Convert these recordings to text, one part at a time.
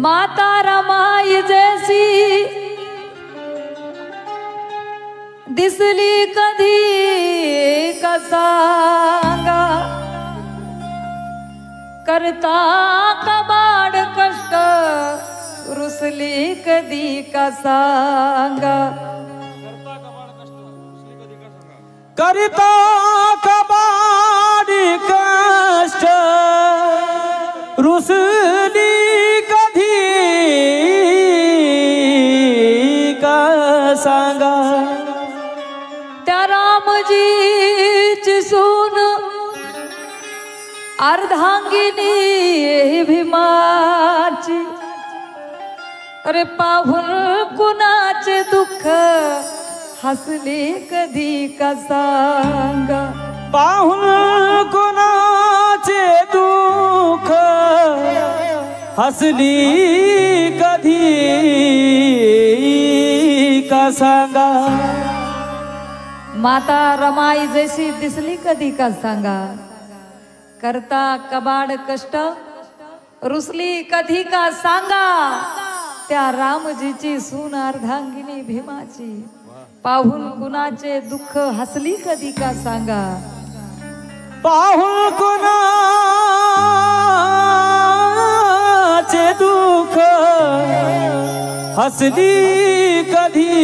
माता रमाई जैसी दिसली कधी का सांगा, करता कबाड कष्ट रुसली कधी का सांगा, करता कबाड कष्ट रुसली कधी का सांगा। त्या रामजीची सून अर्धांगिनी भीमाची, अरे पाहून कुणाचे दुःख हसली कधी का सांगा, पाहून कुणाचे दुःख हसली कधी का सांगा। माता रमाई जैसी दिसली कधी का सांगा, करता कबाड कष्ट रुसली कधी का सांगा। त्या रामजीची सून अर्धांगिनी भीमाची, पाहून कुणाचे दुःख हसली कधी का सांगा, पाहून कुणाचे दुःख हसली कधी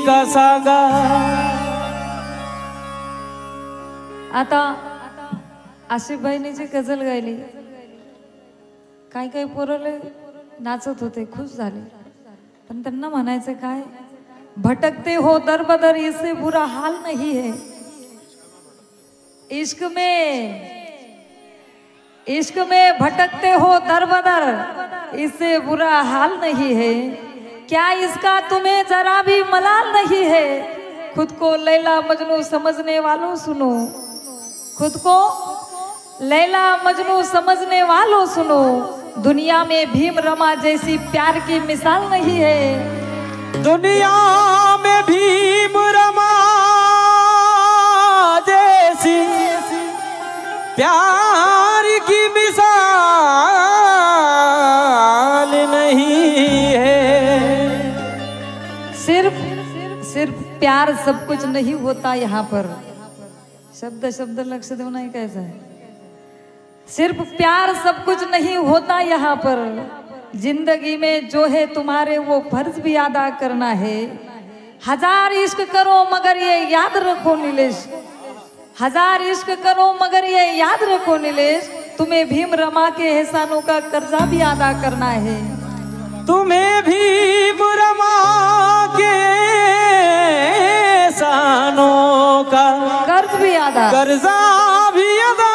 का सांगा। आता आशिफ बहिणीची गझल गायली, काय काय पोरले नाचत होते, खुश झाले, पण त्यांना म्हणायचं काय, भटकते हो दर बदर इससे बुरा हाल नहीं है, इश्क में भटकते हो दर बदर इससे बुरा हाल नहीं है, क्या इसका तुम्हें जरा भी मलाल नहीं है। खुद को लैला मजनू समझने वालों सुनो, खुद को लैला मजनू समझने वालों सुनो, दुनिया में भीम रमा जैसी प्यार की मिसाल नहीं है, दुनिया में भीम रमा जैसी प्यार की मिसाल नहीं है। सिर्फ प्यार सब कुछ नहीं होता यहाँ पर, शब्द शब्द लक्ष देव नहीं कैसा है, सिर्फ प्यार सब कुछ नहीं होता यहाँ पर, जिंदगी में जो है तुम्हारे वो फर्ज भी अदा करना है। हजार इश्क करो मगर ये याद रखो नीलेश, हजार इश्क करो मगर ये याद रखो नीलेश, तुम्हें भीम रमा के एहसानों का कर्जा भी अदा करना है, तुम्हें भीम रमा के एहसानों का कर्ज भी अदा कर्जा भी अदा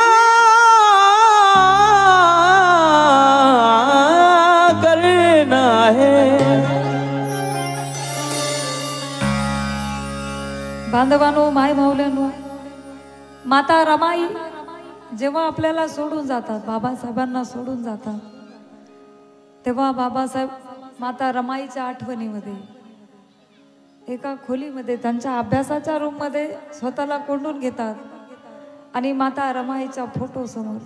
करना है। बांधवांनो, माय माऊल्यांनो, माता रमाई जेव्हा आपल्याला सोडून जातात, बाबासाहेबांना सोडून जातात, तेव्हा बाबासाहेब माता रमाईच्या आठवणीमध्ये एका खोलीमध्ये त्यांच्या अभ्यासाच्या रूम मध्ये स्वतःला कोंडून घेतात आणि माता रमाईच्या फोटो समोर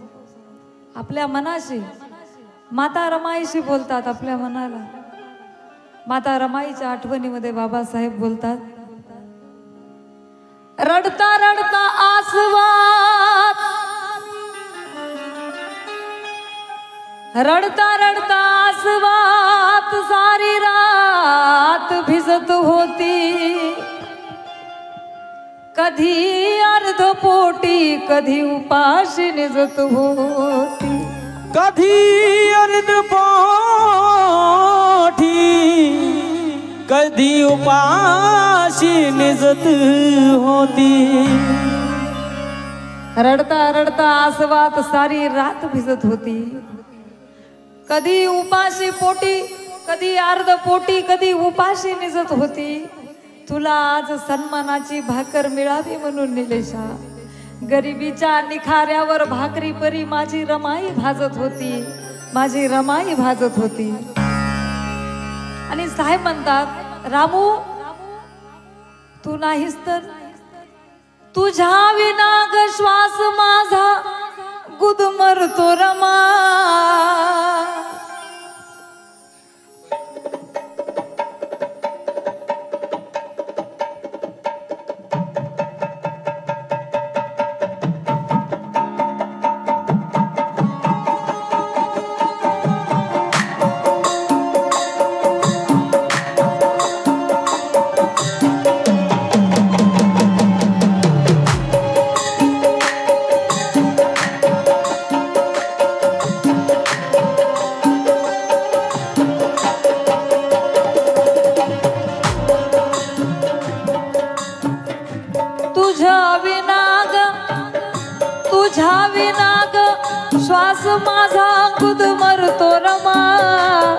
आपल्या मनाशी, माता रमाईशी बोलतात, आपल्या मनाला माता रमाईच्या आठवणीमध्ये बाबासाहेब बोलतात, रडता रडता आसवात, रडता रडता आसवात सारी रात भिजत होती, कधी अर्ध पोटी कधी उपाशी निजत होती, कधी अर्ध पोटी कधी उपाशी निजत होती। रडता रडता आसवात सारी रात भिजत होती, कधी उपाशी पोटी कधी अर्ध पोटी कधी उपाशी निजत होती, तुला आज सन्मानाची भाकर मिळावी म्हणून निलेशा, गरिबीच्या निखाऱ्यावर भाकरी परी माझी रमाई भाजत होती, माझी रमाई भाजत होती. आणि साहेब म्हणतात, रामू तू नाहीस तर तुझ्या विना ग श्वास माझा गुदमरतो रमा. तुझ्या विना ग श्वास माझा गुदमरतो रमा.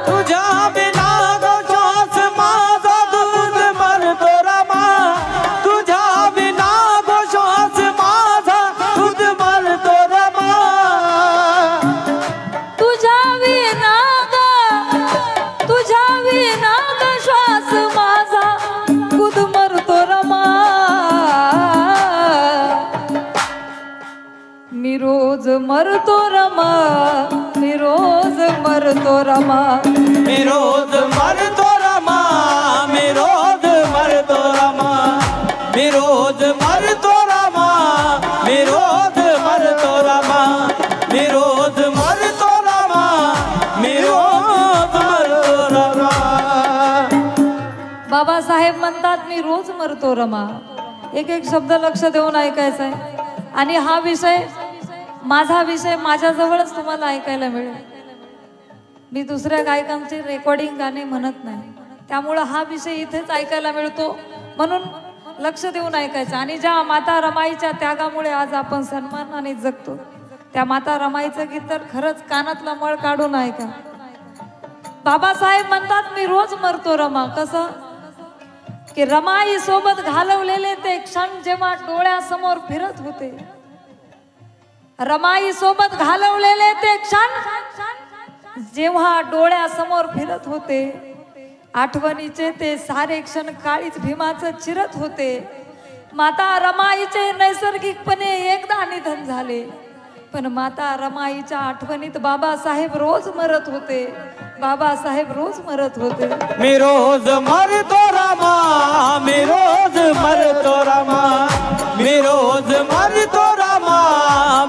तुझ्या बिना ग श्वास माझा गुदमरतो रमा. तुझ्या बिना ग श्वास माझा गुदमरतो रमा. तुझ्या विना ग श्वास माझा गुदमरतो रमा. मी रोज मरतो रमा, मी रोज मरतो रमा. मी रोज मरतो रमा, मी रोज मरतो रमा. मी रोज मरतो रमा, मी रोज मरतो रमा. मी रोज मरतो रमा, मी रोज मरतो रमा. बाबासाहेब म्हणतात मी रोज मरतो रमा. एक एक शब्द लक्ष देऊन ऐकायचा आहे. आणि हा विषय माझा विषय माझ्याजवळच तुम्हाला ऐकायला मिळेल. मी दुसऱ्या गायकांचे रेकॉर्डिंग गाणे म्हणत नाही, त्यामुळं हा विषय इथेच ऐकायला मिळतो. म्हणून लक्ष देऊन ऐकायचं. आणि ज्या माता रमाईच्या त्यागामुळे आज आपण सन्मानाने जगतो, त्या माता रमाईचं गीत तर खरंच कानातला मळ काढून ऐका. बाबासाहेब म्हणतात मी रोज मरतो रमा. कसं की रमाई सोबत घालवलेले ते क्षण जेव्हा डोळ्यासमोर फिरत होते, रमाई सोबत घालवलेले ते क्षण जेव्हा डोळ्यासमोर फिरत होते, आठवणीचे ते सारे क्षण काळीच भीमाचं चिरत होते. माता रमाईचे नैसर्गिकपणे एकदा निधन झाले, पण माता रमाईच्या आठवणीत बाबासाहेब रोज मरत होते, बाबासाहेब रोज मरत होते. मी रोज मरतो रमा, मी रोज मरतो रमा. मी रोज मरतो रमा,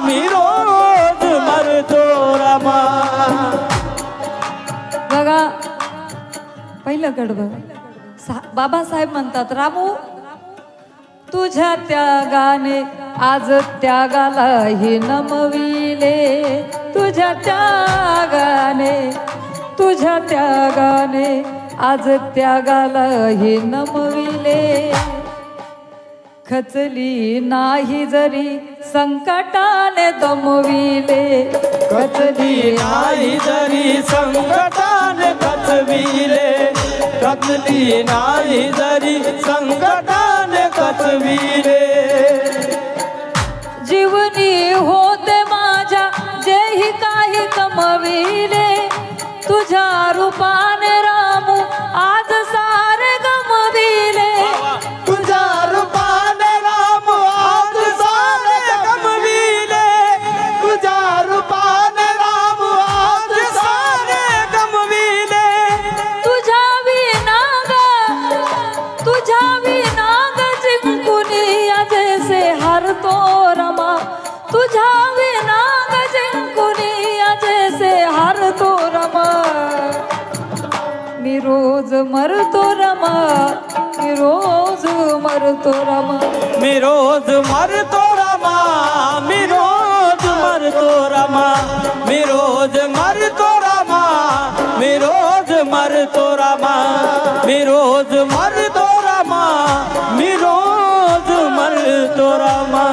मी रोज मरतो रमा. बघा पहिलं कडवं बाबासाहेब म्हणतात, रामू तुझ्या त्यागाने आज त्यागालाही नमविले. तुझ्या त्यागाने आज त्यागालाही नमविले. खचली नाही जरी संकटाने दमविले. खचली नाही जरी संकटाने खचविले. खचली नाही जरी संकटाने खचविले. जीवनी होते माझ्या जेही काही कमविले. तुझ्या रूपाने रामू आज सारे गमविले. तुझ्या रूपाने राम आज सारे गमविले. तुझ्या रूपाने राम आज सारे गमविले. तुझ्या विना ग जिंकुनी जैसे हरतो रमा. तुझ्या विना ग जिंकुनी जैसे हरतो रमा. मी रोज मरतो रमा, मी रोज मरतो रमा. मी रोज मरतो रमा, मी रोज मरतो रमा. मी रोज मरतो रमा, मी रोज मरतो रमा. मी रोज मरतो रमा, मी रोज मरतो रमा.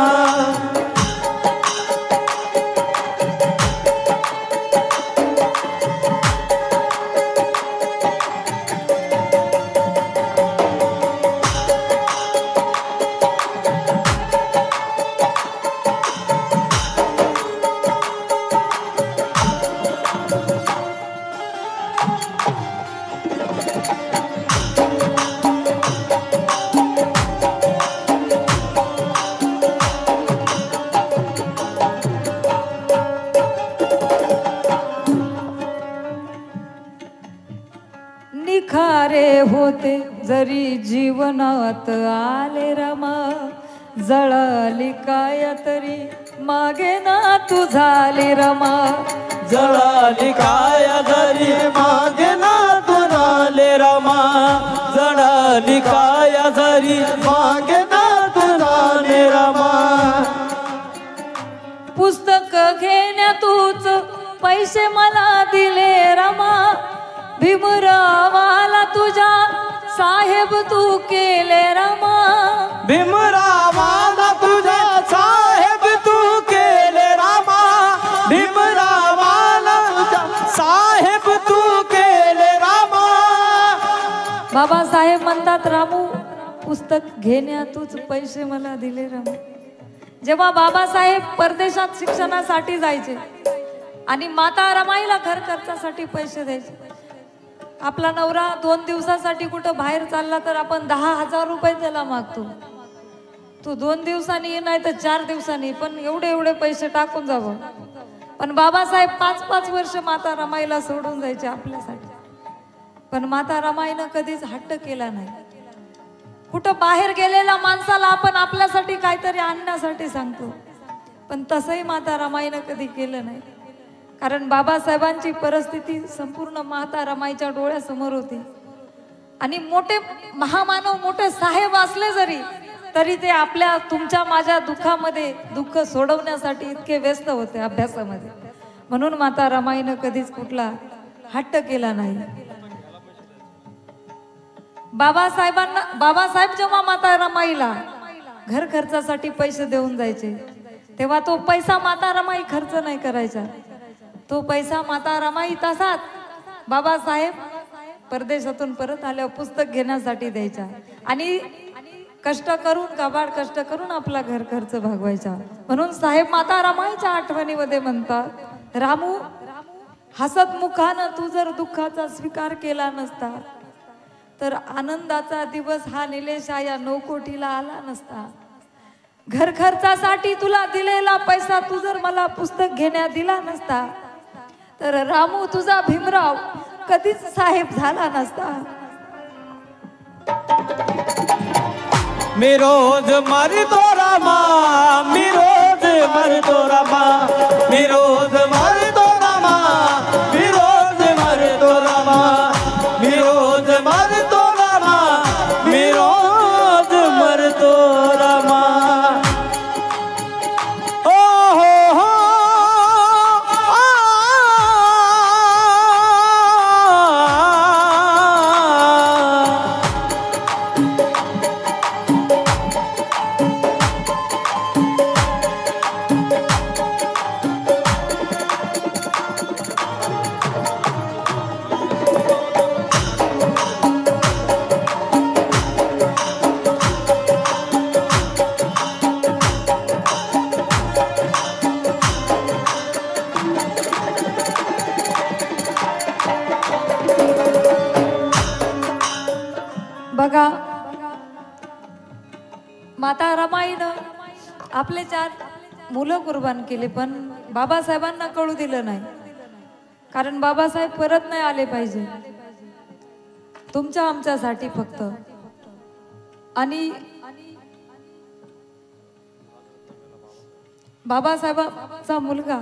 जरी जीवनात आले रमा, जळाली काय तरी मागे ना तू झाली रमा, जळाली काय जरी मागे ना तू झाले रमा, जळाली काय जरी मागे ना तू झाले रमा. पुस्तक घेण्यातूच पैसे मला दिले रमा, भीमरावाला तुझ्या साहेब तू केले रमा, भीमरावाला तुझ्या साहेब तू केले रमा, भीमरावाला तुझ्या साहेब तू केले रमा. बाबासाहेब म्हणतात रामू पुस्तक घेण्यातूच पैसे मला दिले रमा. जेव्हा बाबासाहेब परदेशात शिक्षणासाठी जायचे आणि माता रमाईला घर खर्चासाठी पैसे द्यायचे, आपला नवरा 2 दिवसासाठी कुठं बाहेर चालला तर आपण 10,000 रुपये त्याला मागतो. तू 2 दिवसांनी ये नाही तर 4 दिवसांनी, पण एवढे पैसे टाकून जावं. पण बाबासाहेब 5-5 वर्ष माता रमाईला सोडून जायचे आपल्यासाठी. पण माता रमाईनं कधीच हट्ट केला नाही. कुठं बाहेर गेलेल्या माणसाला आपण आपल्यासाठी काहीतरी आणण्यासाठी सांगतो, पण तसंही माता रमाईनं कधी केलं नाही. कारण बाबासाहेबांची परिस्थिती संपूर्ण माता रमाईच्या डोळ्यासमोर होती. आणि मोठे महामानव मोठे साहेब असले जरी तरी ते आपल्या तुमच्या माझ्या दुःखामध्ये दुःख सोडवण्यासाठी इतके व्यस्त होते अभ्यासामध्ये. म्हणून माता रमाईनं कधीच कुठला हट्ट केला नाही. बाबासाहेब जेव्हा माता रमाईला घर खर्चासाठी पैसे देऊन जायचे तेव्हा तो पैसा माता रमाई खर्च नाही करायचा. तो पैसा माता रमाई तसाच बाबासाहेब परदेशातून परत आल्यावर पुस्तक घेण्यासाठी द्यायचा आणि कष्ट करून कबाड कष्ट करून आपला घर खर्च भागवायचा. म्हणून साहेब माता रमाईच्या आठवणीमध्ये म्हणतात, रामू हसत मुखानं तू जर दुःखाचा स्वीकार केला नसता तर आनंदाचा दिवस हा निलेशा या 9 कोटीला आला नसता. घर खर्चासाठी तुला दिलेला पैसा तू जर मला पुस्तक घेण्यात दिला नसता तर रामू तुझा भीमराव कधीच साहेब झाला नसता. मी रोज मरतो रमा, मी रोज मरतो रमा, मी रोज मरतो रमा, मी रोज मरतो रमा, मी रोज मरतो रमा, मी रोज मरतो रमा. ओ हो हो बघा माता रमाईनं आपले 4 मुलं कुर्बान केले, पण बाबासाहेबांना कळू दिलं नाही. कारण बाबासाहेब परत नाही आले पाहिजे तुमच्या आमच्यासाठी फक्त. आणि बाबासाहेबांचा मुलगा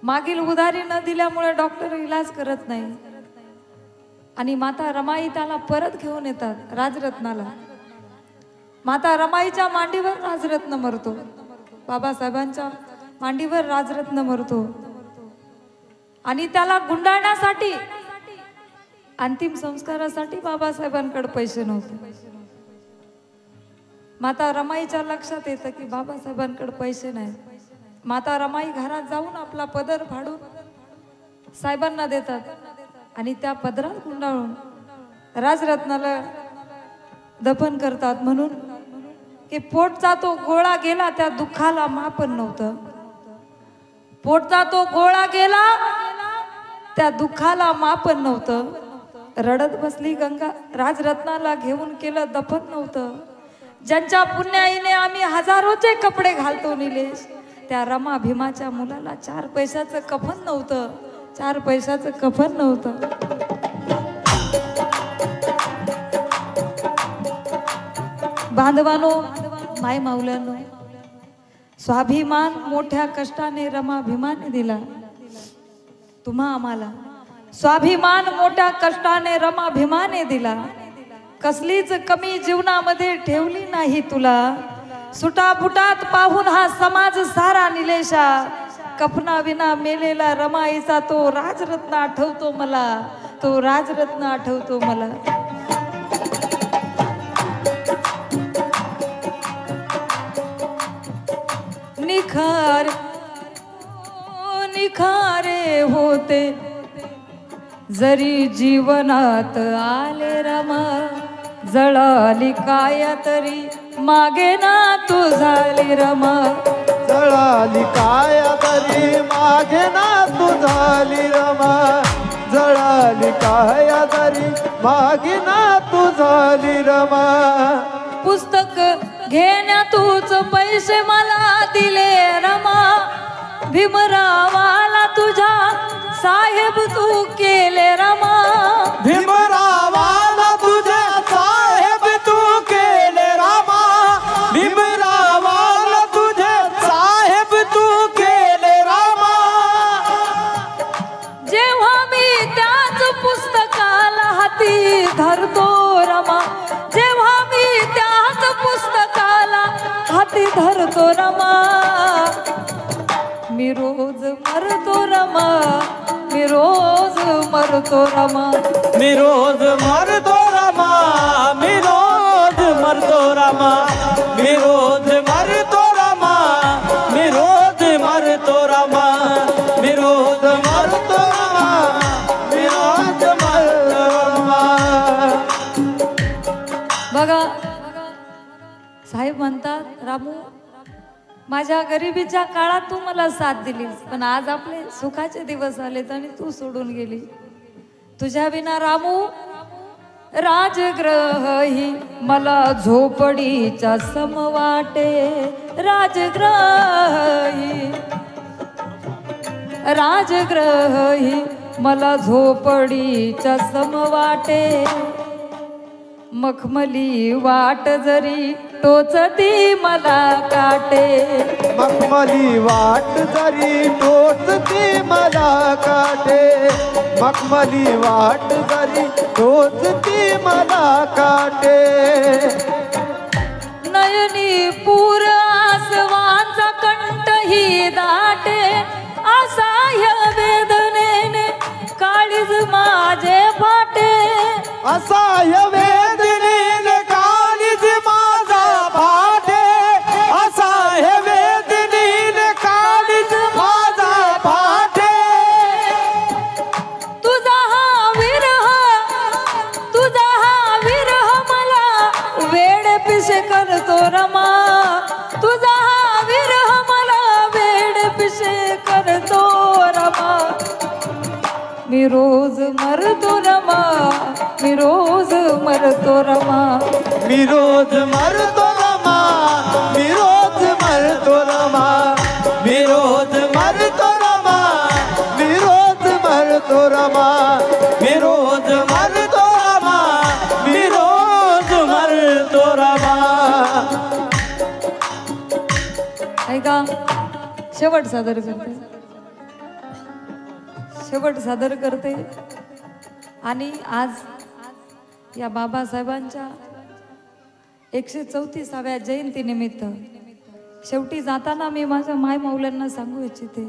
मागील उधारी न दिल्यामुळे डॉक्टर इलाज करत नाही आणि माता रमाई त्याला परत घेऊन येतात राजरत्नाला. माता रमाईच्या मांडीवर राजरत्न मरतो, बाबासाहेबांच्या मांडीवर राजरत्न मरतो आणि त्याला गुंडाळण्यासाठी अंतिम संस्कारासाठी बाबासाहेबांकडे पैसे नव्हते. माता रमाईच्या लक्षात येतं की बाबासाहेबांकडे पैसे नाही. माता रमाई घरात जाऊन आपला पदर फाडून साहेबांना देतात आणि त्या पदरात गुंडाळून राजरत्नाला दफन करतात. म्हणून की पोटचा तो गोळा गेला त्या दुःखाला मापन नव्हतं. पोटचा तो गोळा गेला त्या दुःखाला मापन नव्हतं. रडत बसली गंगा राजरत्नाला घेऊन केलं दफन नव्हतं. ज्यांच्या पुण्याईने आम्ही हजारोचे कपडे घालतो निलेश, त्या रमा भीमाच्या मुलाला 4 पैशाचं कफन नव्हतं. 4 पैशाचं कफन नव्हतं. बांधवानो, माय माऊल्यानो, स्वाभिमान मोठ्या कष्टाने रमाभिमाने दिला. तुम्हा आम्हाला स्वाभिमान मोठ्या कष्टाने रमाभिमाने दिला. कसलीच कमी जीवनामध्ये ठेवली नाही तुला. सुटाफुटात पाहून हा समाज सारा निलेशा. कफना विना मेलेला रमाईचा तो राजरत्न आठवतो मला. तो राजरत्न आठवतो मला. निखार निखारे होते जरी जीवनात आले रमा. जळाली काय तरी मागे ना तू झाली रमा. जळाली काय तरी मागे ना तू झाली रमा. जळाली काय तरी मागे ना तू झाली रमा. पुस्तक घेण्या तूच पैसे मला दिले रमा. भीमरावाला तुझ्या साहेब तू केले रमा. भीमरावाला तुझ्या साहेब तू केले रमा. भीमरावाला तुझे साहेब तू केले रमा. जेव्हा मी त्याच पुस्तकाला हाती धरतो रमा. जेव्हा मी त्याच पुस्तकाला हाती धरतो रमा. मी रोज मरतो रमा. मी रोज मरतो रमा. मी रोज मरतो रमा. मी रोज मरतो रमा. मी रोज मरतो रमा. मी रोज मरतो रमा. मी रोज मरतो रमा. मी रोज मरतो रमा. बघा साहेब म्हणतात, रामू माझ्या गरिबीच्या काळात तू मला साथ दिलीस, पण आज आपले सुखाचे दिवस आलेत आणि तू सोडून गेली. तुझ्या विना रामू राजग्रह ही मला झोपडीच्या सम वाटे. राजग्रह ही मला झोपडीच्या सम वाटे. मखमली वाट जरी टोचती मला काटे. मखमली वाट जरी टोचती मला काटे. मखमली वाट जरी टोचती मला काटे. नयनी पूर आसवांचा कंठ ही दाटे. असह्य वेदनेने काळीज माझे फाटे. असह्य वेदनेने काळीज माझा फाटे. असह्य वेदनेने काळीज माझा फाटे. तुझा हा विरह मला वेड पिशे करतो रमा. तुझा हा विरह मला वेड पिशे करतो रमा. मी रोज मरतो रमा. मी रोज मरतो रमा. मी रोज मरतो रमा. मी रोज मरतो रमा. मी रोज मरतो रमा. मी रोज मरतो रमा. मी रोज मरतो रमा. मी रोज मरतो रमा. ऐका, शेवट सादर करते आणि आज या बाबासाहेबांच्या 134व्या जयंतीनिमित्त शेवटी जाताना मी माझ्या माय माऊल्यांना सांगू इच्छिते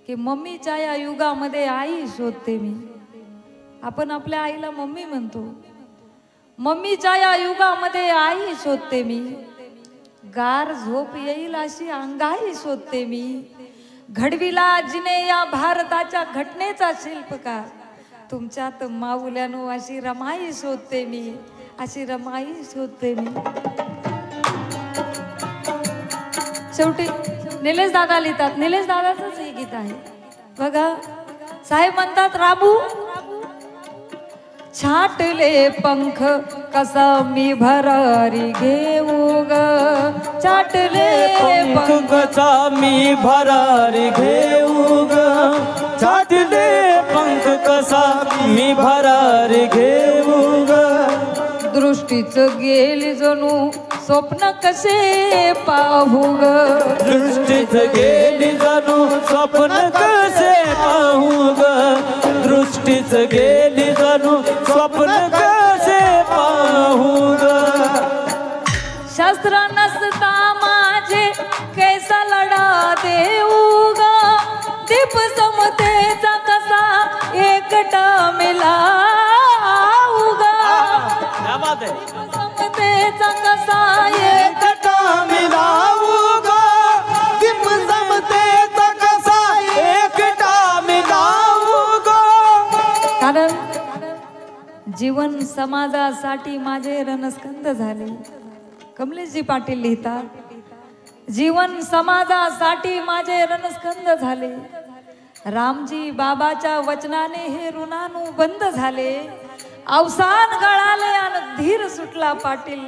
की मम्मीच्या या युगामध्ये आई शोधते मी. आपण आपल्या आईला मम्मी म्हणतो. मम्मीच्या या युगामध्ये आई शोधते मी. गार झोप येईल अशी अंगाई शोधते मी. घडविला जिने या भारताच्या घटनेचा शिल्पकार. तुमच्यात माऊल्यानो अशी रमाई शोधते मी. अशी रमाई शोधते मी. शेवटी निलेश दादा लिहितात. निलेश दादाचंच हे गीत आहे बघा. साहेब म्हणतात, रामू छाटले पंख कसा मी भरारी घेऊ ग. छाटले पंख कसा मी भरारी घेऊ ग. छाटले पंख कसा मी भरारी घेऊ ग. दृष्टीच गेली जणू स्वप्न कसे पाहू ग दृष्टीच गेली जणू स्वप्न कसे पाहू ग दृष्टीच गेली जणू स्वप्न कसे पाहू ग शास्त्र नसता माझे कैसा लढा देऊ ग दीप समतेचा कसा एकटा मिलाऊ ग समतेचा कसा एकटा मिलाऊ ग दीप समतेचा कसा एकटा मिलाऊ ग कारण जीवन समाजासाठी माझे रणस्कंद झाले. कमलेशजी पाटील लिहितात, जीवन समाजासाठी माझे रणस्कंद झाले. रामजी बाबाच्या वचनाने हे ऋणानुबंध झाले. अवसान गळाले आणि धीर सुटला पाटील.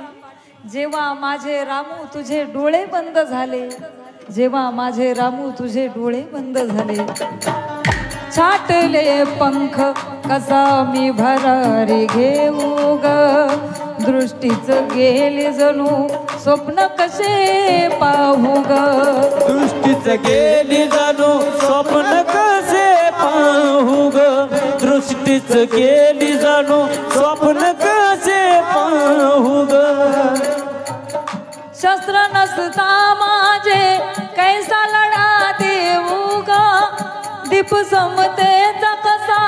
जेव्हा माझे रामू तुझे डोळे बंद झाले, जेव्हा माझे रामू तुझे डोळे बंद झाले. छाटले पंख कसा मी भरारी घेऊ ग दृष्टीच गेली जणू स्वप्न कसे पाहू ग दृष्टीच गेली जणू स्वप्न कसे पाहू ग दृष्टीच गेली जणू स्वप्न कसे पाहू ग शस्त्र नसता माझे कैसा लढा देऊ ग दीप समतेचा कसा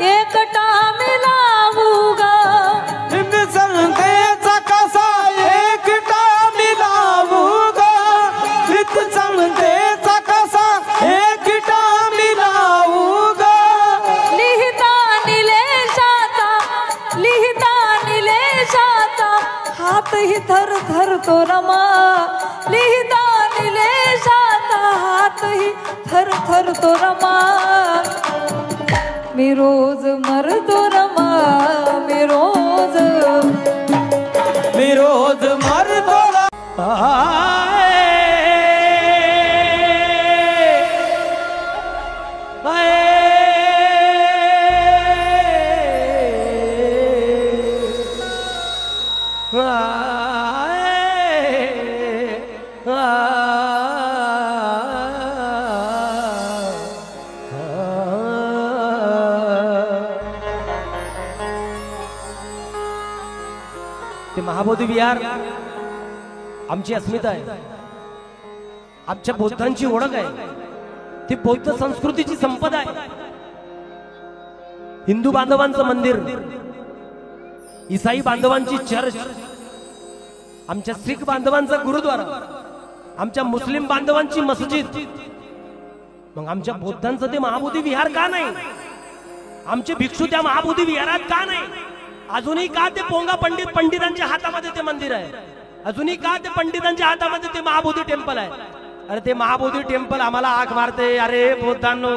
एकटा मिलावू ग दीप समतेचा कसा एकटा मिलावू ग दीप समतेचा कसा एकटा मिलावू ग लिहिता निलेशाचा हातही थर थर तो रमा लिहिता निलेशाचा हातही थर थर तो रमा मी रोज मरतो रमा मी रोज मरतो ते महाबोधी विहार आमची अस्मिता आहे, आमच्या बौद्धांची ओळख आहे, ती बौद्ध संस्कृतीची संपदा आहे. हिंदू बांधवांचं मंदिर, ईसाई बांधवांची चर्च, आमच्या शीख बांधवांचा गुरुद्वारा, आमच्या मुस्लिम बांधवांची मस्जिद, मग आमच्या बौद्धांचं ते महाबोधी विहार का नाही? आमचे भिक्षू त्या महाबोधी विहारात का नाही? अजूनही का ते पोंगा पंडितांच्या हातामध्ये ते मंदिर आहे? अजूनही का ते पंडितांच्या हातामध्ये ते महाबोधी टेम्पल आहे? अरे ते महाबोधी टेम्पल आम्हाला आग मारते, अरे बौद्धांनो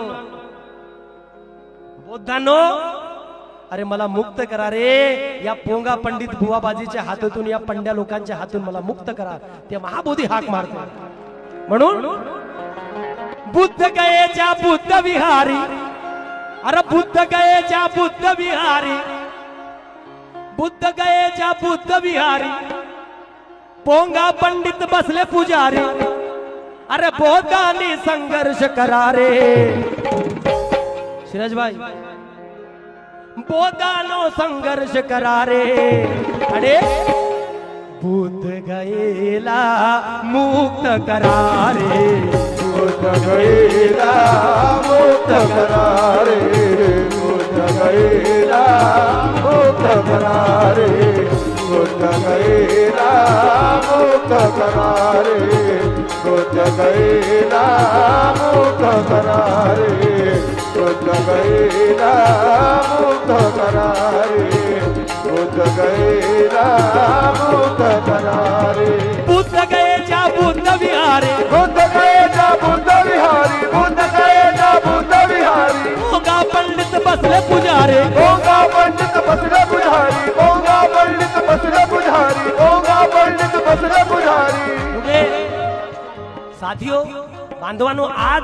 अरे मला मुक्त करा रे, या पोंगा पंडित बुवाबाजीच्या हातातून, या पंड्या लोकांच्या हातून मला मुक्त करा. ते महाबोधी हाक मारते. म्हणून बुद्ध गयेच्या बुद्ध विहारी, अरे बुद्ध गयेच्या बुद्ध विहारी, बुद्ध गयेच्या बुद्ध विहारी, पोंगा पंडित बसले पुजारी, अरे बौद्धांनी संघर्ष करा रे. शिराज भाई, बौद्धानो संघर्ष करा रे. अरे बुद्ध गयेला मुक्त करा रे, बुद्ध गयेला मुक्त करा रे, बुद्ध गयेला मुक्त करा रे, बुद्ध गयेला मुक्त करा रे, बुद्ध गयेला मुक्त करा रे, बुद्ध गयेला मुक्त करा रे, बुद्ध गयेला मुक्त करा रे. बुद्ध गयेच्या बुद्ध विहारी, बुद्ध गयेच्या बुद्ध विहारी, बुद्ध गयेच्या बुद्ध विहारी, पोंगा पंडित बसले पुजारी, पोंगा पंडित बसले पुजारी, पोंगा पंडित बसले पुजारी, पोंगा पंडित बसले पुजारी. साथियो बांधवांनो, आज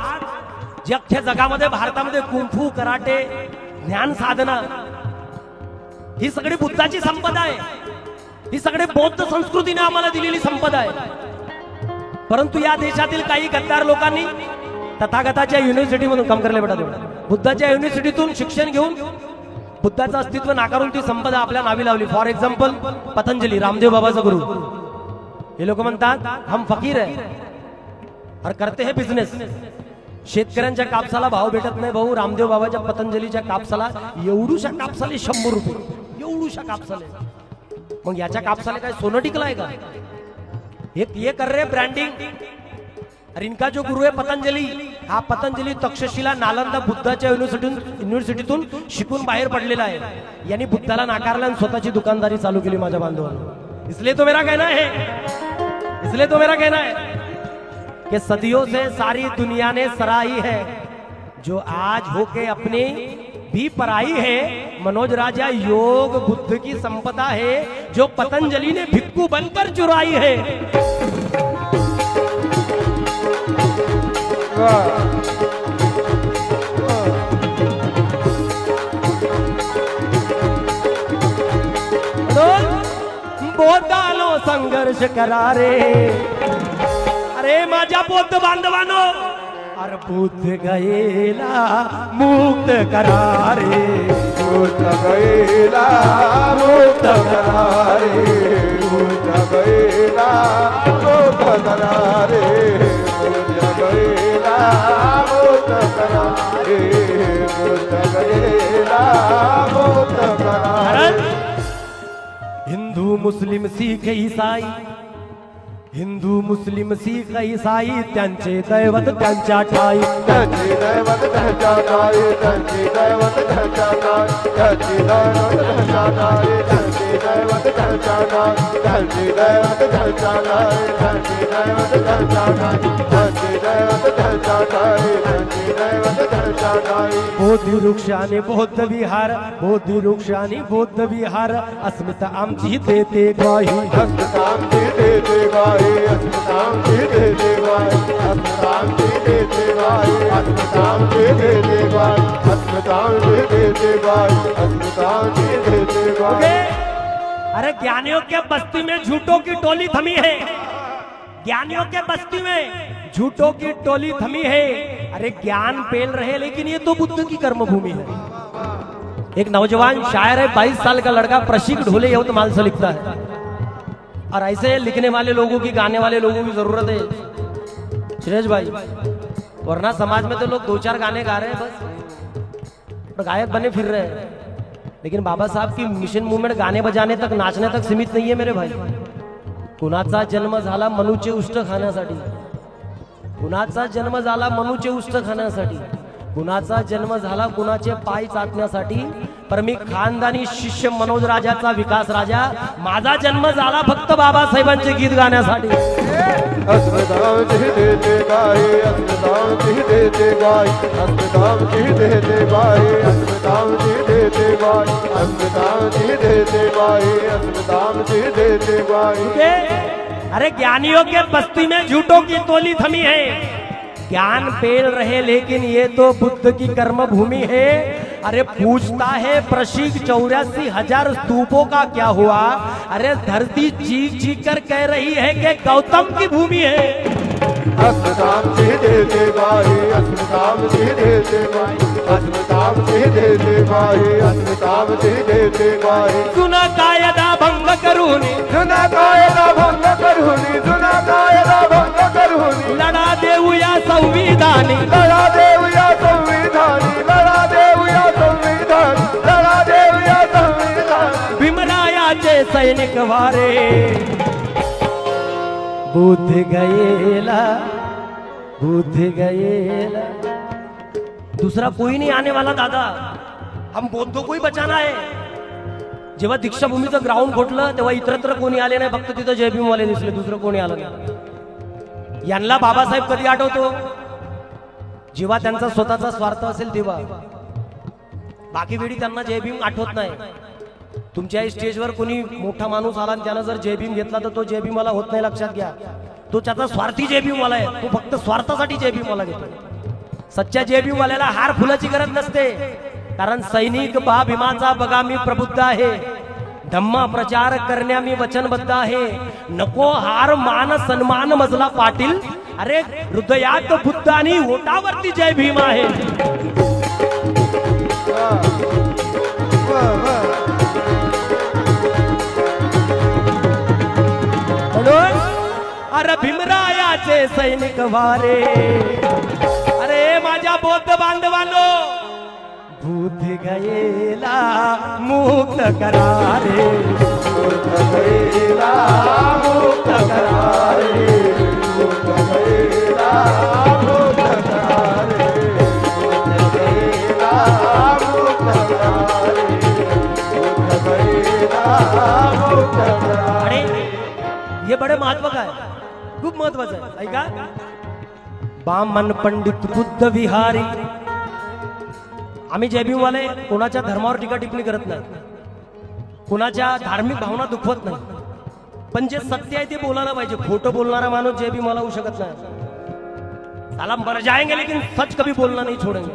अख्ख्या जगामध्ये, भारतामध्ये कुंफू, कराटे, ज्ञान साधना ही सगळी बुद्धाची संपदा आहे. ही सगळे बौद्ध संस्कृतीने आम्हाला दिलेली संपदा आहे. परंतु या देशातील काही गद्दार लोकांनी तथागताच्या युनिव्हर्सिटीमधून काम करायला बेटा बुद्धाच्या युनिव्हर्सिटीतून शिक्षण घेऊन बुद्धाचं अस्तित्व नाकारून ती संपदा आपल्या नावी लावली. फॉर एक्झाम्पल पतंजली, रामदेव बाबाचा गुरु. हे लोक म्हणतात हम फकीर आहे और करते है बिझनेस. शेतकऱ्यांच्या कापसाला भाव भेटत नाही भाऊ. रामदेव बाबाच्या पतंजलीच्या कापसाला एवढूशा कापसाला 100 रुपये, एवढूशा कापसाला. मग याच्या कापसाला काय सोनं टिकलाय का? ये कर रहे ब्रांडिंग. अरे इनका जो गुरु है पतंजली, हा पतंजली तक्षशिला नालंदा बुद्धाच्या युनिव्हर्सिटीतून शिकून बाहेर पडलेला आहे. यांनी बुद्धाला नाकारलं आणि स्वतःची दुकानदारी चालू केली माझ्या बांधवांना. इसलिए तो मेरा कहना है कि सदियों से सारी दुनिया ने सराही है, जो आज होके अपनी भी पराई है. मनोज राजा योग बुद्ध की संपदा है, जो पतंजलि ने भिक्खू बनकर चुराई है. बोधानो संघर्ष करा रे. अरे माझ्या बौद्ध बांधवानो, अरे बुद्ध गयेला मुक्त करा रे. बुद्ध गयेला मुक्त करा रे. बुद्ध गयेला मुक्त करा रे. बुद्ध गयेला मुक्त करा रे. बुद्ध गयेला मुक्त करा रे. हिंदू मुस्लिम शीख ईसाई, हिंदू मुस्लिम शीख ईसाई त्यांचे दैवत त्यांच्या ठाई. त्यांचे दैवत त्यांच्या ठाई. त्यांचे दैवत त्यांच्या ठाई. त्यांचे दैवत त्यांच्या ठाई. त्यांचे दैवत त्यांच्या ठाई. त्यांचे दैवत त्यांच्या ठाई. त्यांचे दैवत त्यांच्या ठाई. त्यांचे दैवत त्यांच्या ठाई. त्यांचे दैवत त्यांच्या ठाई. बोधी वृक्ष आणि बौद्ध विहार, बोधी वृक्ष आणि बौद्ध विहार, अस्मिता आमची देते ग्वाही. अस्मिता आमची देते ग्वाही. अस्मितांची देते ग्वाही. अस्मितांची देते ग्वाही. अस्मितांची देते ग्वाही. अस्मितांची देते ग्वाही. अस्मितांची देते ग्वाही. अरे ज्ञानियों के बस्ती में झूठों की टोली थमी है. ज्ञानियों के बस्ती में झूठों की टोली थमी है. अरे ज्ञान पेल रहे, लेकिन ये तो बुद्ध की कर्मभूमि है. एक नौजवान शायर है, 22 साल का लड़का, प्रशिक ढोले यवतमाल से लिखता है. और ऐसे लिखने वाले लोगों की, गाने वाले लोगों की जरूरत है सुरेश भाई. वरना समाज में तो लोग 2-4 गाने गा रहे हैं बस, और गायक बने फिर रहे हैं. लेकिन बाबा साहब की मिशन मूवमेंट गाने बजाने तक, नाचने तक सीमित नहीं है मेरे भाई. कुणाचा जन्म झाला मनूचे उष्ट खाण्यासाठी. कुणाचा जन्म झाला मनूचे उष्ट खाण्यासाठी. कुणाचा जन्म झाला कुणाचे पाय चाटण्यासाठी. पर मी खानदानी शिष्य मनोज राजाचा विकास राजा. माझा जन्म झाला फक्त बाबासाहेबांचे गीत गाण्यासाठी. अस्मितांची देते ग्वाही. अस्मितांची देते ग्वाही. अस्मितांची देते ग्वाही. अस्मितांची देते ग्वाही. अस्मितांची देते ग्वाही. अस्मितांची देते ग्वाही. अरे ज्ञानियों के बस्ती में झूठों की टोली थमी है. ज्ञान पेल रहे, लेकिन ये तो बुद्ध की कर्मभूमि है. अरे पूछता है प्रशिक 84,000 स्तूपों का क्या हुआ. अरे धरती चीख चीख कर कह रही है कि गौतम की भूमि है. अस्मितांची देते ग्वाही. अस्मितांची देते ग्वाही. अस्मितांची देते ग्वाही. अस्मितांची देते ग्वाही. जुना कायदा भंग करून, जुना कायदा भंग करून. जुना कायदा भंग करून. लढा देऊया संविधानी. लढा देऊया संविधानी. लढा देऊया संविधानी. लढा देऊया संविधानी. भीमरायाचे सैनिक वारे. बुद्ध गयेला, बुद्ध गयेला. दूसरा कोई नहीं आने वाला दादा. हम बौद्धों को ही बचाना है. जेव्हा दीक्षाभूमीचं ग्राउंड घोटलं तेव्हा इतरत्र कोणी आले नाही, फक्त तिथं जय भीम वाले दिसले, दुसरं कोणी आलं नाही. यांना बाबासाहेब कधी आठवतो? जेव्हा त्यांचा स्वतःचा स्वार्थ असेल तेव्हा. बाकी वेळी त्यांना जय भीम आठवत नाही. तुमच्या स्टेजवर कोणी मोठा माणूस आला आणि त्यानं जर जय भीम घेतला तर तो जय भीमवाला होत नाही, लक्षात घ्या. तो त्याचा स्वार्थी जय भीमवाला आहे. तो फक्त स्वार्थासाठी जय भीमवाला घेतो. सच्च्या जय भीमवाल्याला हार फुलाची गरज नसते. कारण सैनिक बा भीमाचा बघा मी प्रबुद्ध आहे. धम्मा प्रचार करण्या मी वचनबद्ध आहे. नको हार मान सन्मान मजला पाटील. अरे हृदयात बुद्ध आणि ओटावरती जय भीम आहे. म्हणून अरे भीमरायाचे सैनिक वारे. अरे माझ्या बौद्ध बांधवांनो, बुद्ध गयेला मुक्त करारे. बुद्ध गयेला मुक्त करारे. बुद्ध गयेला मुक्त करारे. बुद्ध गयेला मुक्त करारे. बुद्ध गयेला मुक्त करारे. ये बड़े महत्व का है, खूप महत्वाचं आहे. ऐका, बामन पंडित बुद्ध विहारी. आम्ही जयभीम वाले कोणाच्या धर्मावर टीका टिप्पणी करत नाही, कोणाच्या धार्मिक भावना दुखवत नाही, पण जे सत्य आहे ते बोलायला पाहिजे. खोटं बोलणारा माणूस जयभीम वाला होऊ शकत नाही. साला मर जाएंगे लेकिन सच कभी बोलना नहीं छोड़ेंगे.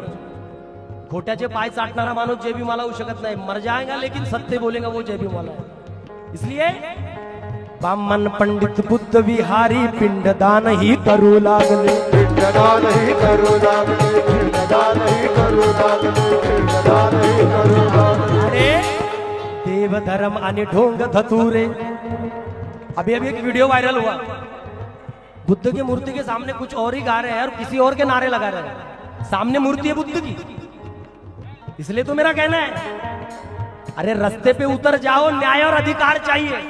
खोट्याचे पाय चाटणारा माणूस जयभीम वाला होऊ शकत नाही. मर जाएगा लेकिन सत्य बोलेगा वो जयभीम वाला है. इसलिए बामन पंडित बुद्ध विहारी पिंडदान ही करू लागले. पिंडदान ही करू लागले. पिंडदान ही करू लागले. पिंडदान ही करू लागले. अरे देव धर्म आणि ढोंग धतूरे. अभी अभी एक वीडियो वायरल हुआ, बुद्ध की मूर्ति के सामने कुछ और ही गा रहे हैं और किसी और के नारे लगा रहे हैं. सामने मूर्ति है बुद्ध की. इसलिए तो मेरा कहना है, अरे रास्ते पे उतर जाओ, न्याय और अधिकार चाहिए.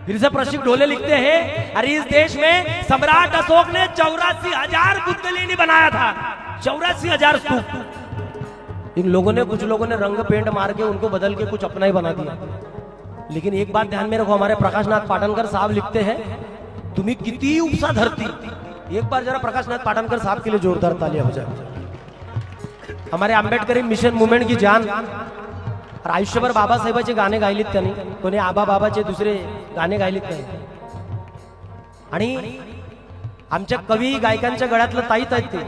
फिर से प्रशिक ढोले लिखते हैं, अरे इस देश में सम्राट अशोक ने 84,000 बुद्ध लेनी बनाया था. 84,000 स्तूप. इन लोगों ने, कुछ लोगों ने रंग पेंट मार के उनको बदल के कुछ अपना ही बना दिया. लेकिन एक बात ध्यान में रखो, हमारे प्रकाशनाथ पाटनकर साहब लिखते हैं, तुम्ही किती उपसा धरती. एक बार जरा प्रकाशनाथ पाटनकर साहब के लिए जोरदार तालियां हो जाए. हमारे आंबेडकरी मिशन मुवमेंट की जान. और आयुष्यभर बाबासाहेबांचे गाणे गायलीत त्यांनी. कोणी आबा बाबाचे दुसरे गाणे गायलीत नाही. आणि आमच्या कवी गायकांच्या गळ्यातलं ताईत आहेत ते.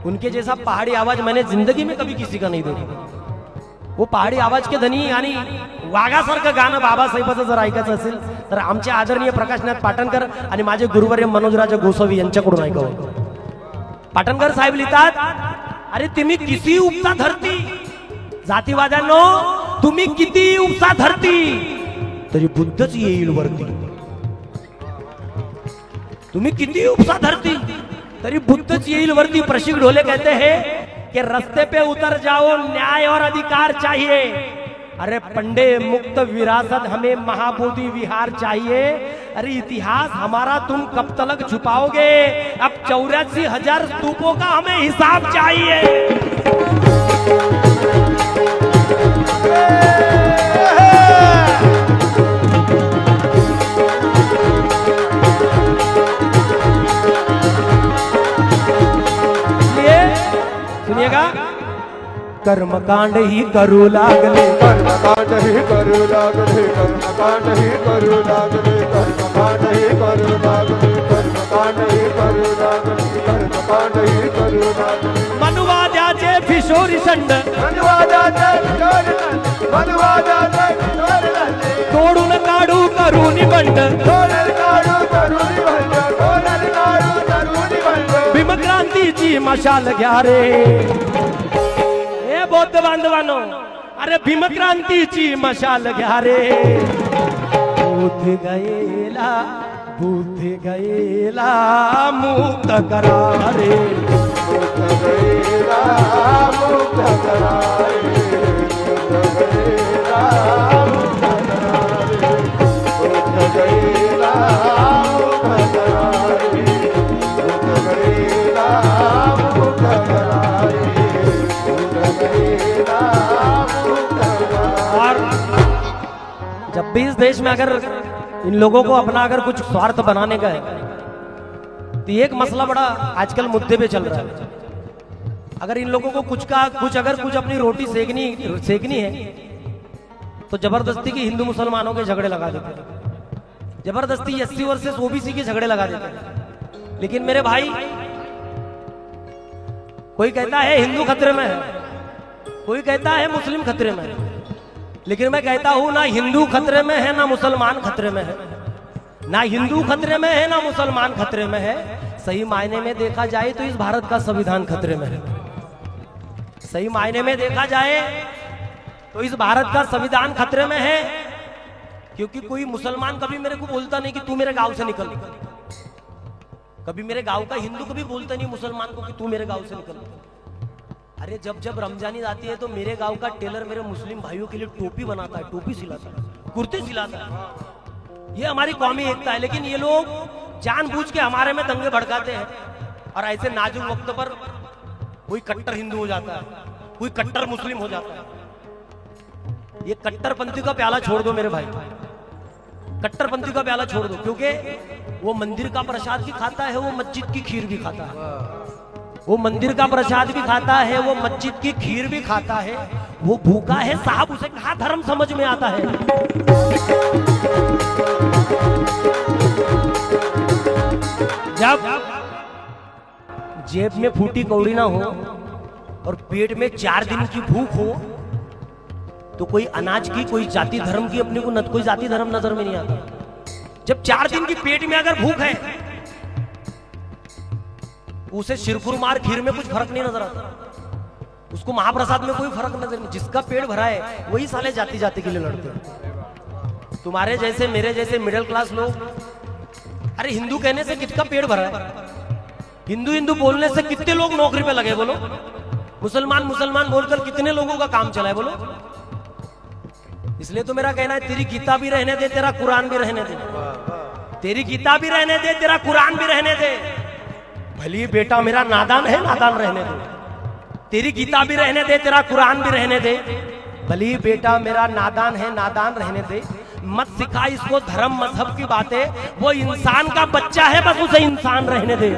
उनके जैसा पहाड़ी आवाज मैंने जिंदगी में कभी किसी का नहीं देखा. वो पहाड़ी आवाज के धनी आणि वाघासारखं गाणं बाबासाहेबाचं जर ऐकायचं असेल तर आमचे आदरणीय प्रकाशनाथ पाटणकर आणि माझे गुरुवर्य मनोजराजा गोसावी यांच्याकडून ऐकावं. पाटणकर साहेब लिहितात, अरे तुम्ही किती उपसा धरती. जातीवाद्यांनो, तुम्ही किती उपसा धरती तरी बुद्धच येईल वरती. तुम्ही किती उपसा धरती तरी बुद्धच येईल वरती. प्रशिक ढोले कहते हैं कि रास्ते पे उतर जाओ, न्याय और अधिकार चाहिए. अरे पंडे मुक्त विरासत हमें महाबोधि विहार चाहिए. अरे इतिहास हमारा तुम कब तक छुपाओगे. अब 84,000 स्तूपों का हमें हिसाब चाहिए. सुनिएगा, कर्मकांड ही करू लागले. कर्मकांड ही करू लागले. कर्मकांड ही करू लागले. कर्मकांड ही करू लागले. कर्मकांड ही करू लागले. कर्मकांड ही करू लागले. मनुवाद्याचे फिशोरी संड. मनुवाद्याचे फिशोरी संड. मनुवाद्याचे फिशोरी संड. तोडून काढू करून बंड. तोडून काढू करून बंड. तोडून काढू करून बंड. भीमक्रांतीची मशाल घ्या रे. हे बौद्ध बांधवांनो, अरे भीमक्रांतीची मशाल घ्या रे. बुद्ध गयेला, बुद्ध गयेला मुक्त करा रे. बुद्ध गयेला मुक्त करा रे. बुद्ध गयेला मुक्त करा रे. बुद्ध गयेला मुक्त करा रे. बुद्ध गयेला मुक्त करा रे. बुद्ध गयेला मुक्त करा. और जब भी इस देश में अगर इन लोगों को अपना अगर कुछ स्वार्थ बनाने का है तो एक मसला बड़ा आजकल मुद्दे पे चल रहा है. अगर इन लोगों को कुछ अपनी रोटी सेकनी है तो जबरदस्ती की हिंदू मुसलमानों के झगड़े लगा देते हैं. जबरदस्ती SC वर्सेस OBC के झगड़े लगा देते हैं. लेकिन मेरे भाई, कोई कहता है हिंदू खतरे में है, कोई कहता है मुस्लिम खतरे में है. लेकिन मैं कहता हूं ना हिंदू खतरे में है ना मुसलमान खतरे में है, ना हिंदू खतरे में है ना मुसलमान खतरे में है। सही मायने में देखा जाए तो इस भारत का संविधान खतरे में है। सही मायने में देखा जाए तो इस भारत का संविधान खतरे में है, क्योंकि कोई मुसलमान कभी मेरे को बोलता नहीं कि तू मेरे गांव से निकल। कभी मेरे गांव का हिंदू कभी बोलता नहीं मुसलमान को कि तू मेरे गांव से निकल। अरे जब जब रमजानी आती है तो मेरे गांव का टेलर मेरे मुस्लिम भाइयों के लिए टोपी बनाता है, टोपी सिलाता है, कुर्ते सिलाता है। ये हमारी कौमी एकता है। लेकिन ये लोग जानबूझ के हमारे में दंगे भड़काते हैं, और ऐसे नाजुक वक्त पर कोई कट्टर हिंदू हो जाता है, कोई कट्टर मुस्लिम हो जाता है। ये कट्टरपंथी का प्याला छोड़ दो मेरे भाई, कट्टरपंथी का प्याला छोड़ दो, क्योंकि वो मंदिर का प्रसाद भी खाता है, वो मस्जिद की खीर भी खाता है। वो मंदिर का प्रसाद भी खाता है, वो मस्जिद की खीर भी खाता है। वो भूखा है साहब, उसे कहाँ धर्म समझ में आता है। जब जेब में फूटी कौड़ी ना हो और पेट में 4 दिन की भूख हो, तो कोई अनाज की, कोई जाति धर्म की अपने को कोई जाति धर्म नजर में नहीं आता। जब 4 दिन की पेट में अगर भूख है, उसे शिरखुरमार खीर में कुछ फर्क नहीं नजर आता, उसको महाप्रसाद में कोई फर्क नजर नहीं। जिसका पेट भरा है वही साले जाति जाति के लिए लड़ते हैं। तुम्हारे जैसे मेरे जैसे मिडिल क्लास लोग, अरे हिंदू कहने से किसका पेट भरा है? हिंदू हिंदू बोलने से कितने लोग नौकरी पे लगे बोलो? मुसलमान मुसलमान बोलकर कितने लोगों का काम चला है बोलो? इसलिए तो मेरा कहना है, तेरी गीता भी रहने दे, तेरा कुरान भी रहने दे। तेरी गीता भी रहने दे, तेरा कुरान भी रहने दे। भली बेटा मेरा नादान है, नादान रहने दे। तेरी गीता भी रहने दे, तेरा कुरान भी रहने दे। भली बेटा मेरा नादान है, नादान रहने दे। मत सिखा इसको धर्म मजहब की बातें, वो इंसान का बच्चा है, बस उसे इंसान रहने दे।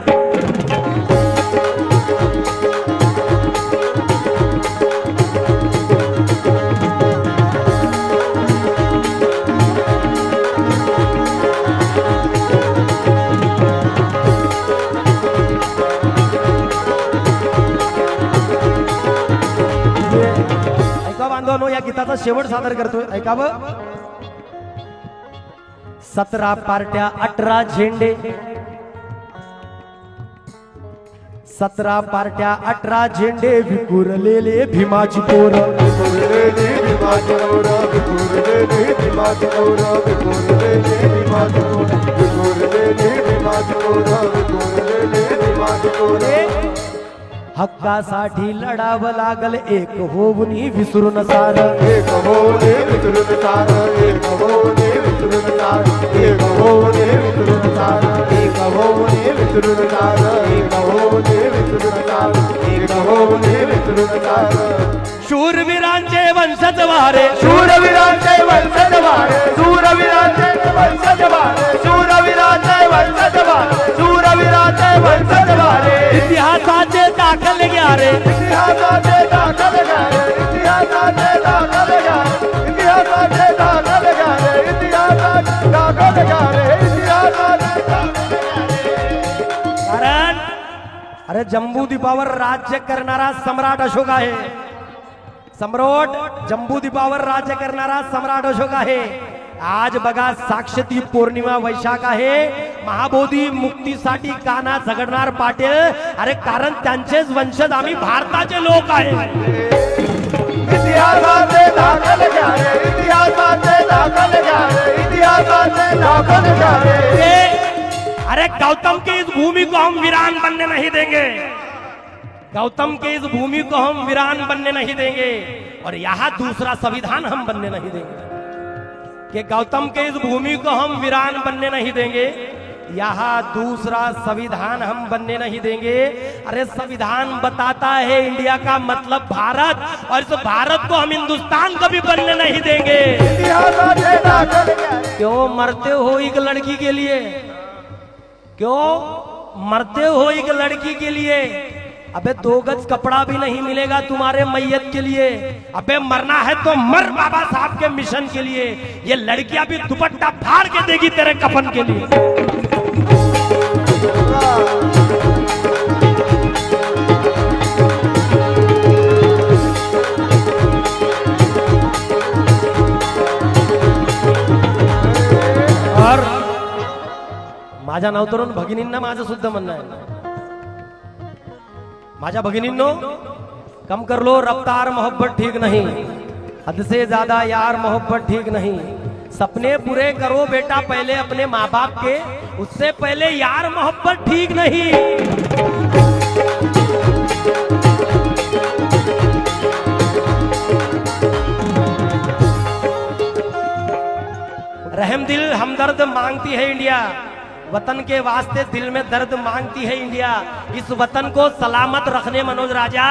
बांधवांनो, या गीताचा शेवट सादर करतोय, ऐकावं. 17 पार्ट्या 18 झेंडे, 17 पार्ट्या 18 झेंडे, विखुरलेले भीमाची पोर, विखुरलेले भीमाची पोर, विखुरलेले भीमाची पोर, विखुरलेले भीमाची पोर, विखुरलेले भीमाची पोर, विखुरलेले भीमाची पोर. हक्कासाठी लढावं लागल एक होऊनी विसरून सार, एक होऊनी विसरून सार, एक होऊनी विसरून सार, एक होऊनी विसरून सार, एक होऊनी विसरून सार, एक होऊनी विसरून सार, एक होऊनी विसरून सार. शूरवीरांचे वंशज वारे, शूरवीरांचे वंशज वारे, शूरवीरांचे वंशज वारे, शूरवीरांचे वंशज वारे, शूरवीरांचे वंशज वारे. इतिहासाचे दाखल घ्या रे, इतिहासाचे दाखल घ्या रे, इतिहासाचे दाखल घ्या रे, इतिहासाचे दाखल घ्या रे, इतिहासाचे दाखल घ्या रे, इतिहासाचे दाखल घ्या रे. कारण अरे जम्बूद्वीपावर राज्य करणारा सम्राट अशोक आहे. सम्राट जम्बूद्वीपावर राज्य करणारा सम्राट अशोक आहे. आज बघा साक्षती पौर्णिमा वैशाख आहे, महाबोधी मुक्तीसाठी काना झगडणार पाटील. अरे कारण त्यांचेच वंशज आम्ही भारताचे लोक आहे. इतिहासाचे दाखल घ्या रे, इतिहासाचे दाखल घ्या रे, इतिहासाचे दाखल घ्या रे. अरे गौतम की इस भूमि को हम वीरान बनने नहीं देंगे, गौतम के इस भूमि को हम वीरान बनने नहीं देंगे, और यहाँ दूसरा संविधान हम बनने नहीं देंगे. कि गौतम के इस भूमि को हम वीरान बनने नहीं देंगे, यहाँ दूसरा संविधान हम बनने नहीं देंगे. अरे संविधान बताता है इंडिया का मतलब भारत, और इस भारत को हम हिंदुस्तान कभी बनने नहीं देंगे. इतिहासाचे दाखल घ्या रे. क्यों मरते हो एक लड़की के लिए? क्यों मरते हो एक लड़की के लिए? अबे 2 गज कपड़ा भी नहीं मिलेगा तुम्हारे मैयत के लिए. अबे मरना है तो मर बाबा साहब के मिशन के लिए. ये लड़कियां भी दुपट्टा फाड़ के देगी तेरे कफन के लिए. माझ्या नावतरून भगिनींना माझं सुद्धा म्हणणं आहे, माझ्या भगिनींनो, कम कर लो रफ्तार, मोहब्बत ठीक नहीं, हद से ज्यादा यार मोहब्बत ठीक नहीं, सपने पूरे करो बेटा पहले अपने माँ बाप के, उससे पहले यार मोहब्बत ठीक नहीं। रहम दिल हमदर्द मांगती है इंडिया, वतन के वास्ते दिल में दर्द मांगती है इंडिया, इस वतन को सलामत रखने मनोज राजा,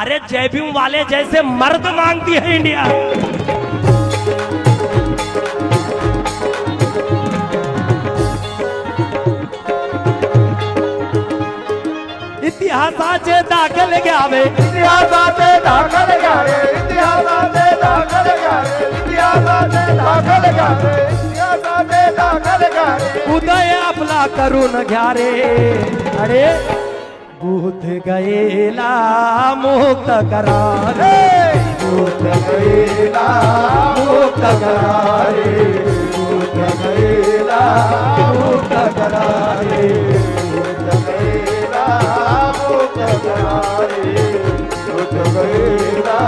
अरे जय भीम वाले जैसे मर्द मांगती है इंडिया। इतिहासाचे दाखल घ्यावे, इतिहासाचे दाखल घ्यावे, इतिहासाचे दाखल घ्यावे, इतिहासाचे दाखल घ्यावे, इतिहासाचे दाखल घ्यावे, उदय आपला करून घ्या रे, अरे बुद्ध गयेला मुक्त करा रे, बुद्ध गयेला मुक्त करा रे, बुद्ध गयेला मुक्त करा रे, बुद्ध गयेला मुक्त करा रे, बुद्ध गयेला